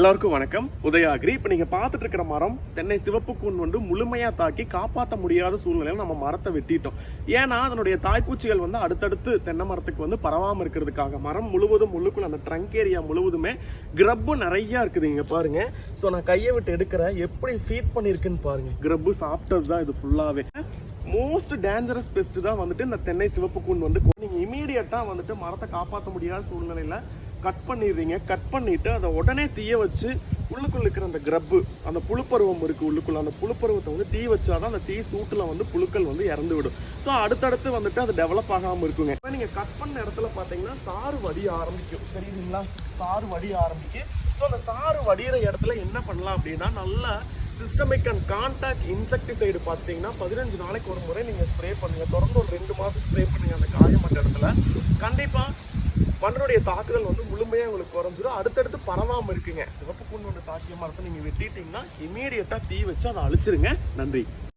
எல்லாருக்கும் வணக்கம். உதயாகிரி. இப்போ நீங்க பார்த்துட்டு இருக்கிற மரம் தென்னை சிவப்பு கூன் முழுமையா தாக்கி காப்பாற்ற முடியாத சூழ்நிலையில நம்ம மரத்தை வெட்டிட்டோம். ஏன்னா அதனுடைய தாய்ப்பூச்சிகள் அடுத்தடுத்து தென்னை மரத்துக்கு பரவாம இருக்கிறதுக்காக மரம் முழுவதும் உள்ளுக்குள்ள அந்த ட்ரங்க் ஏரியா முழுவதுமே கிரப்பு நிறைய இருக்குது. இங்க பாருங்க. ஸோ நான் கையை விட்டு எடுக்கிறேன், எப்படி ஃபீட் பண்ணியிருக்குன்னு பாருங்க. கிரப்பு சாப்பிட்டது தான் இது ஃபுல்லாவே. மோஸ்ட் டேஞ்சரஸ் பெஸ்ட் தான் இந்த தென்னை சிவப்பு கூன் நீங்க இமீடியட்டா மரத்தை காப்பாற்ற முடியாத சூழ்நிலையில கட் பண்ணிடுறீங்க. கட் பண்ணிட்டு அதை உடனே தீய வச்சு உள்ளுக்குள்ள இருக்கிற அந்த கிரப்பு, அந்த புழுப்பருவம் இருக்கு உள்ளுக்குள்ள, அந்த புழுப்பருவத்தை தீ வச்சாதான் அந்த தீ சூட்டுல புழுக்கள் இறந்து விடும். ஸோ அடுத்தடுத்து அது டெவலப் ஆகாம இருக்குங்க. நீங்க கட் பண்ண இடத்துல பாத்தீங்கன்னா சாறு வடிய ஆரம்பிக்கும். சரிங்களா? சாறு வடிய ஆரம்பிக்கும். ஸோ அந்த சாறு வடிகிற இடத்துல என்ன பண்ணலாம் அப்படின்னா, நல்லா சிஸ்டமிக் அண்ட் கான்டாக்ட் இன்செக்டிசைடு பார்த்தீங்கன்னா 15 நாளைக்கு ஒரு முறை நீங்கள் ஸ்ப்ரே பண்ணுங்க. தொடர்ந்து ஒரு 2 மாதம் ஸ்ப்ரே பண்ணுங்க அந்த காயமட்ட இடத்துல. கண்டிப்பாக மண்ணுடைய தாக்குதல் முழுமையாக உங்களுக்கு குறைஞ்சிடும். அடுத்தடுத்து பரவாமல் இருக்குங்க. சிவப்பு கூன் தாக்கிய மரத்தை நீங்கள் வெட்டிட்டீங்கன்னா இமீடியட்டாக தீ வச்சு அதை அழிச்சிருங்க. நன்றி.